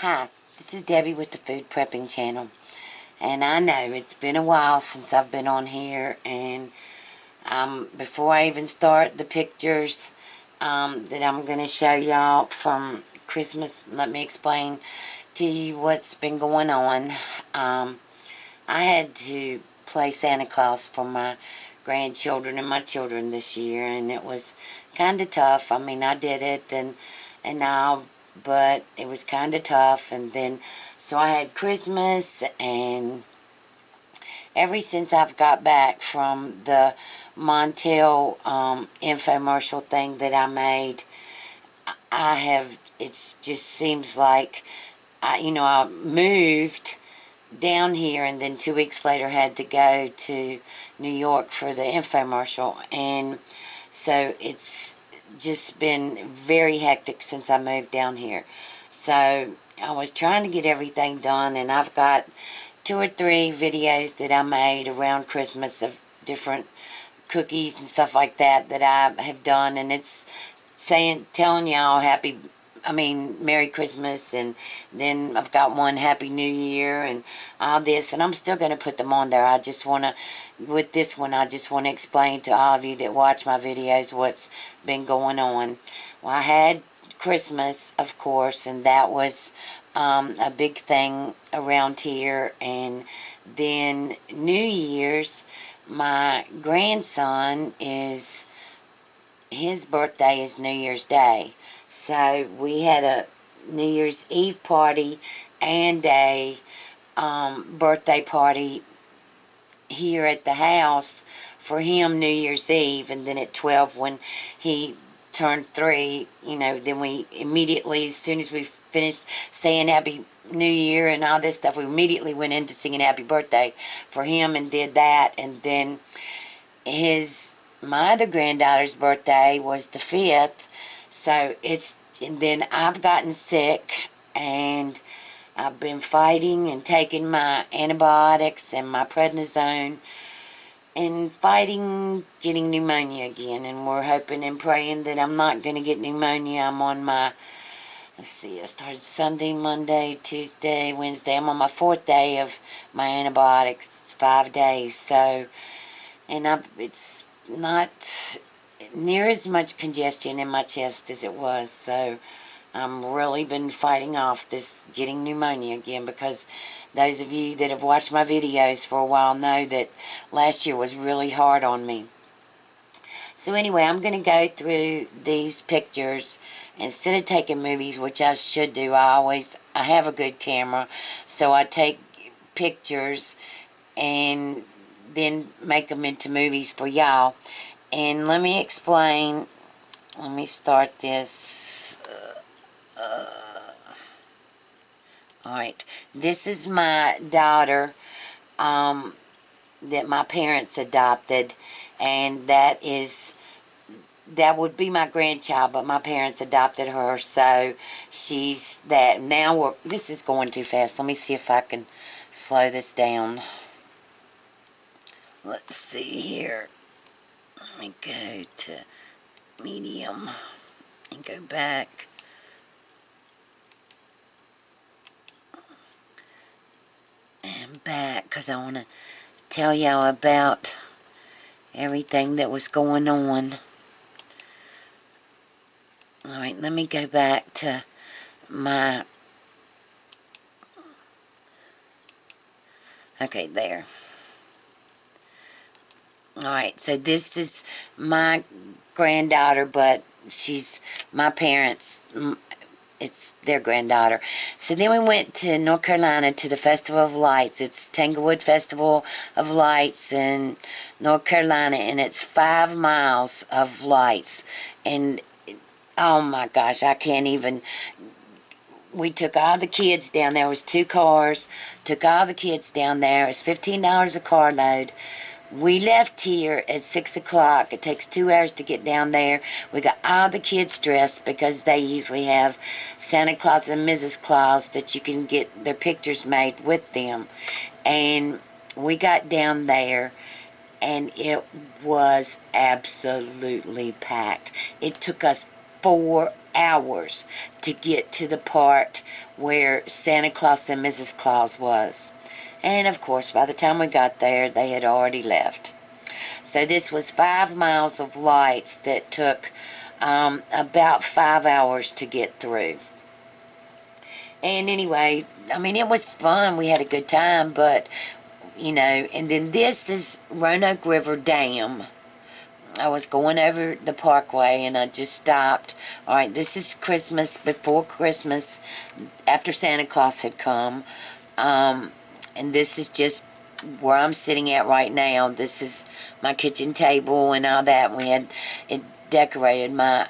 Hi, this is Debbie with the Food Prepping channel. And I know it's been a while since I've been on here, and before I even start the pictures that I'm going to show y'all from Christmas, let me explain to you what's been going on. I had to play Santa Claus for my grandchildren and my children this year, and it was kind of tough. I mean, I did it, and now, but it was kind of tough. And then, so I had Christmas, and ever since I've got back from the Montel infomercial thing that I made, it just seems like, I moved down here, and then 2 weeks later had to go to New York for the infomercial, and so it's just been very hectic since I moved down here. So I was trying to get everything done, and I've got 2 or 3 videos that I made around Christmas of different cookies and stuff like that I have done, and it's telling y'all Merry Christmas, and then I've got one Happy New Year and all this, and I'm still going to put them on there. With this one, I just want to explain to all of you that watch my videos what's been going on. Well, I had Christmas, of course, and that was a big thing around here, and then New Year's, my grandson his birthday is New Year's Day. So we had a New Year's Eve party and a birthday party here at the house for him New Year's Eve. And then at 12, when he turned 3, then we immediately, as soon as we finished saying Happy New Year and all this stuff, we immediately went into singing Happy Birthday for him and did that. And then my other granddaughter's birthday was the 5th, and then I've gotten sick, and I've been fighting and taking my antibiotics and my prednisone, and fighting getting pneumonia again, and we're hoping and praying that I'm not going to get pneumonia. I'm on my, I started Sunday, Monday, Tuesday, Wednesday. I'm on my 4th day of my antibiotics. It's 5 days, so, and it's not near as much congestion in my chest as it was, so I'm really been fighting off this getting pneumonia again, because those of you that have watched my videos for a while know that last year was really hard on me. So anyway, I'm going to go through these pictures instead of taking movies, which I should do. I have a good camera, so I take pictures and then make them into movies for y'all. And let me explain. Let me start this. Alright, this is my daughter that my parents adopted, and that would be my grandchild, but my parents adopted her, so she's that. Now this is going too fast. Let me see if I can slow this down. Let's see here. Let me go to medium and go back. And back, because I want to tell y'all about everything that was going on. Alright, let me go back to my... Okay, there. Alright, so this is my granddaughter, but she's my parents', it's their granddaughter. So then we went to North Carolina to the Festival of Lights. It's Tanglewood Festival of Lights in North Carolina, and it's 5 miles of lights. And oh my gosh, I can't even... We took all the kids down there. It was 2 cars. Took all the kids down there. It was $15 a carload. We left here at 6 o'clock. It takes 2 hours to get down there. We got all the kids dressed, because they usually have Santa Claus and Mrs. Claus that you can get their pictures made with them. And we got down there, and it was absolutely packed. It took us 4 hours to get to the part where Santa Claus and Mrs. Claus was. And of course, by the time we got there, they had already left. So this was 5 miles of lights that took about 5 hours to get through. And anyway, I mean, it was fun. We had a good time, but, you know, and then this is Roanoke River Dam. I was going over the parkway and I just stopped. All right, this is Christmas, before Christmas, after Santa Claus had come. And this is just where I'm sitting at right now. This is my kitchen table and all that. We had it decorated. My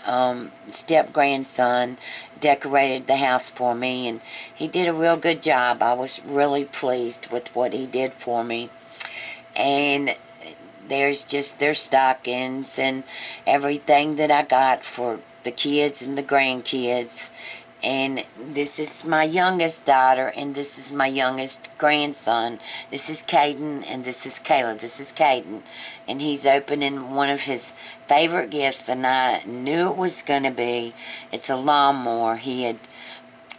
step-grandson decorated the house for me, and he did a real good job. I was really pleased with what he did for me. And there's just their stockings and everything that I got for the kids and the grandkids. And this is my youngest daughter, and this is my youngest grandson. This is Caden, and this is Kayla. This is Caden, and he's opening one of his favorite gifts, and I knew it was going to be. It's a lawnmower. He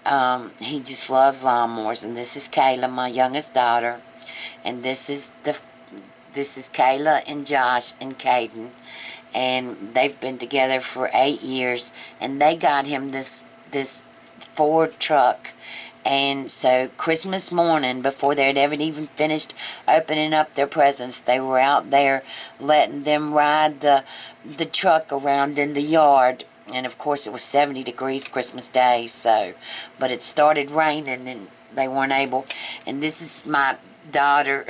just loves lawnmowers. And this is Kayla, my youngest daughter, and this is Kayla and Josh and Caden, and they've been together for 8 years, and they got him this Ford truck. And so Christmas morning, before they'd ever even finished opening up their presents, they were out there letting them ride the truck around in the yard. And of course it was 70 degrees Christmas Day, so, but it started raining and they weren't able. And this is my daughter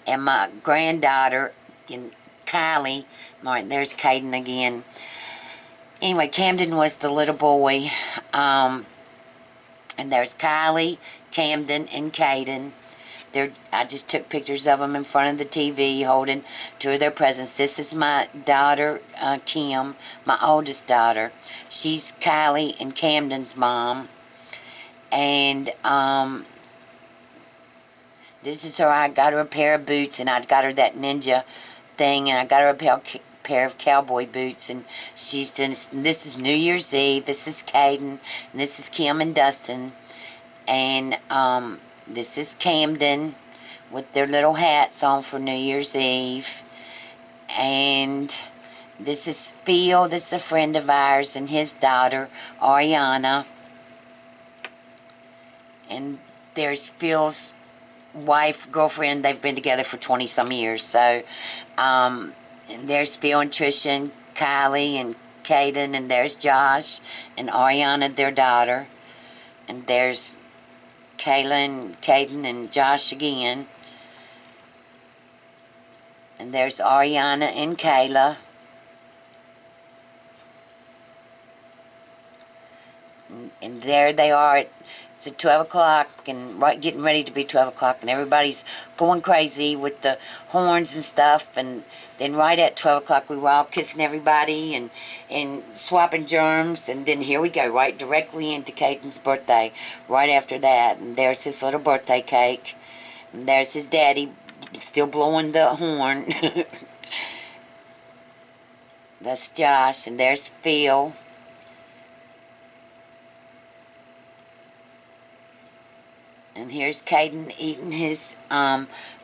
and my granddaughter, and Kylie. All right, there's Caden again. Anyway, Camden was the little boy. And there's Kylie, Camden, and Caden. I just took pictures of them in front of the TV holding two of their presents. This is my daughter, Kim, my oldest daughter. She's Kylie and Camden's mom. And this is her. I got her a pair of boots, and I got her that ninja thing, and I got her a pair of cowboy boots, and she's done. This is New Year's Eve. This is Caden, and this is Kim and Dustin, and this is Camden with their little hats on for New Year's Eve, and this is Phil. This is a friend of ours and his daughter Ariana, and there's Phil's wife, girlfriend. They've been together for 20 some years. So and there's Phil and Trisha and Kylie and Caden, and there's Josh and Ariana, their daughter, and there's Kayla and Caden and Josh again, and there's Ariana and Kayla, and there they are. It's at 12 o'clock, and getting ready to be 12 o'clock, and everybody's going crazy with the horns and stuff. And then right at 12 o'clock, we were all kissing everybody and swapping germs. And then here we go, right directly into Caden's birthday, right after that. And there's his little birthday cake. And there's his daddy still blowing the horn. That's Josh, and there's Phil. And here's Caden eating his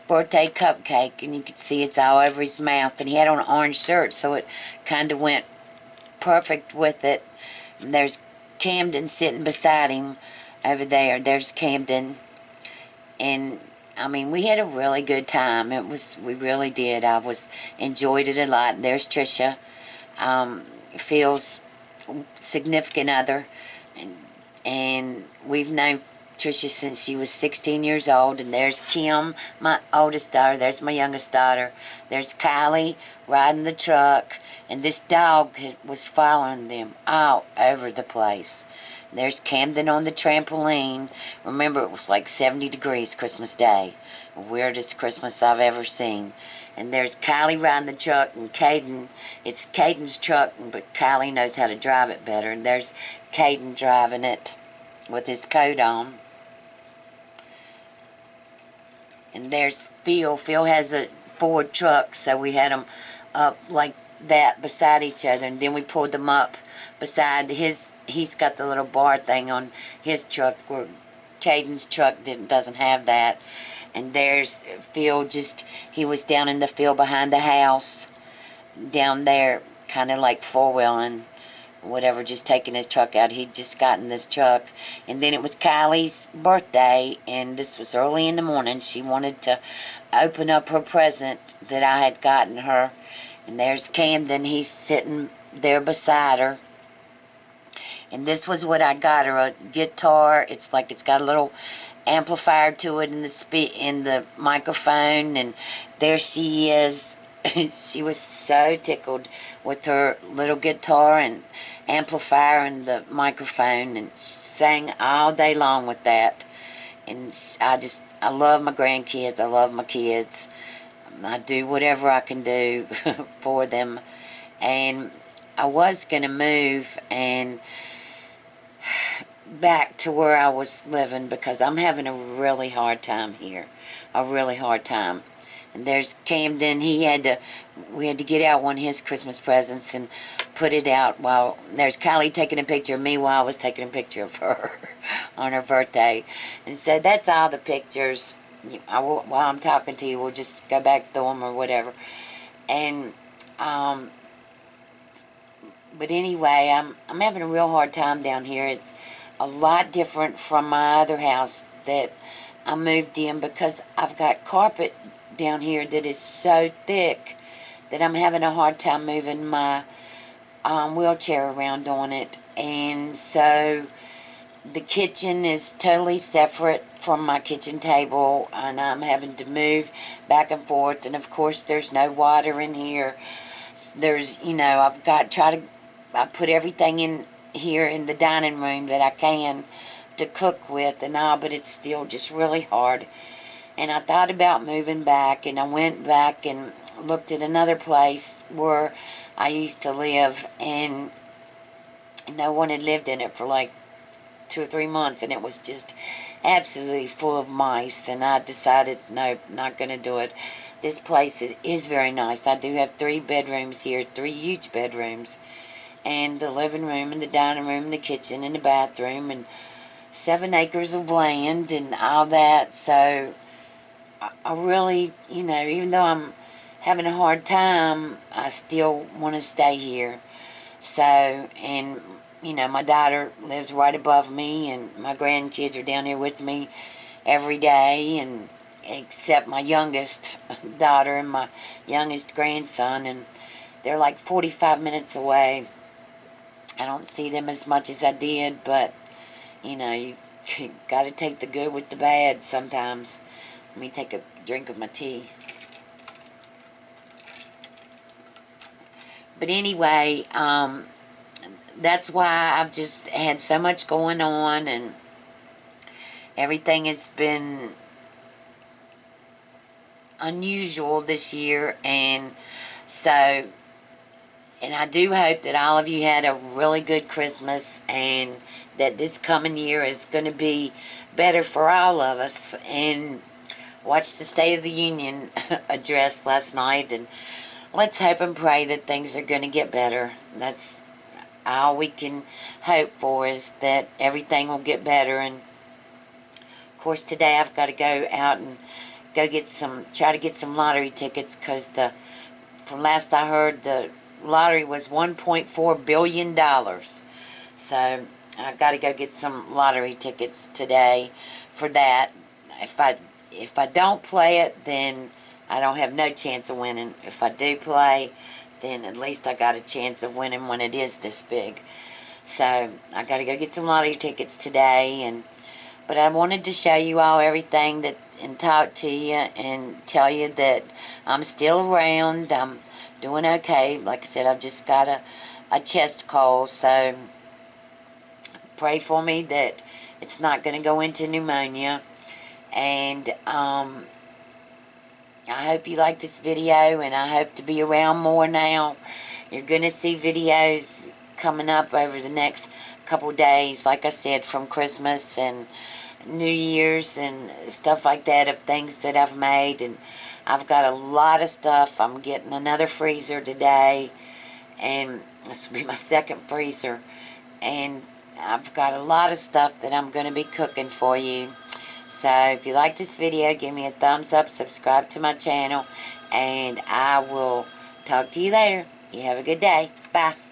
birthday cupcake, and you can see it's all over his mouth. And he had on an orange shirt, so it kind of went perfect with it. And there's Camden sitting beside him over there. There's Camden. And, I mean, we had a really good time. We really did. Enjoyed it a lot. And there's Trisha, Phil's significant other. And we've known Trisha since she was 16 years old. And there's Kim, my oldest daughter. There's my youngest daughter. There's Kylie riding the truck, and this dog was following them all over the place. There's Camden on the trampoline. Remember, it was like 70 degrees Christmas Day. The weirdest Christmas I've ever seen. And there's Kylie riding the truck, and Caden. It's Caden's truck, but Kylie knows how to drive it better. And there's Caden driving it with his coat on. And there's Phil. Phil has a Ford truck, so we had them up like that beside each other. And then we pulled them up beside his, he's got the little bar thing on his truck where Caden's truck doesn't have that. And there's Phil, just, he was down in the field behind the house, down there, kind of like four-wheeling, whatever, just taking his truck out. He'd just gotten this truck. And then it was Kylie's birthday, and this was early in the morning. She wanted to open up her present that I had gotten her. And there's Camden, he's sitting there beside her. And this was what I got her, a guitar. It's like it's got a little amplifier to it in the microphone, and there she is. She was so tickled with her little guitar and amplifier and the microphone, and sang all day long with that. And I love my grandkids. I love my kids. I do whatever I can do for them. And I was going to move and back to where I was living because I'm having a really hard time here. A really hard time. And there's Camden. We had to get out one of his Christmas presents and put it out while there's Kylie taking a picture of me while I was taking a picture of her on her birthday. And so that's all the pictures. While I'm talking to you, we'll just go back through them or whatever. And but anyway, I'm having a real hard time down here. It's a lot different from my other house that I moved in because I've got carpet down here that is so thick that I'm having a hard time moving my wheelchair around on it. And so the kitchen is totally separate from my kitchen table, and I'm having to move back and forth. And of course there's no water in here. There's, I put everything in here in the dining room that I can to cook with and all, but it's still just really hard. And I thought about moving back, and I went back and looked at another place where I used to live, and no one had lived in it for like 2 or 3 months, and it was just absolutely full of mice. And I decided, no, not going to do it. This place is very nice. I do have 3 bedrooms here, 3 huge bedrooms, and the living room and the dining room and the kitchen and the bathroom and 7 acres of land and all that. So I really, even though I'm having a hard time, I still want to stay here. So, and, my daughter lives right above me, and my grandkids are down here with me every day, and except my youngest daughter and my youngest grandson, and they're like 45 minutes away. I don't see them as much as I did, but, you got to take the good with the bad sometimes. Let me take a drink of my tea. But anyway, that's why I've just had so much going on, and everything has been unusual this year. And so, and I do hope that all of you had a really good Christmas, and that this coming year is going to be better for all of us. And watched the State of the Union address last night, and let's hope and pray that things are going to get better. That's all we can hope for, is that everything will get better. And of course today I've got to go out and try to get some lottery tickets, because from last I heard, the lottery was $1.4 billion. So I've got to go get some lottery tickets today for that. If I don't play it, then I don't have no chance of winning. If I do play, then at least I got a chance of winning when it is this big. So I got to go get some lottery tickets today. But I wanted to show you all everything and talk to you and tell you that I'm still around. I'm doing okay. Like I said, I've just got a chest cold, so pray for me that it's not going to go into pneumonia. And I hope you like this video, and I hope to be around more now. You're going to see videos coming up over the next couple days, like I said, from Christmas and New Year's and stuff like that, of things that I've made. And I've got a lot of stuff. I'm getting another freezer today, and This will be my second freezer. And I've got a lot of stuff that I'm going to be cooking for you. So if you like this video, give me a thumbs up, subscribe to my channel, and I will talk to you later. You have a good day. Bye.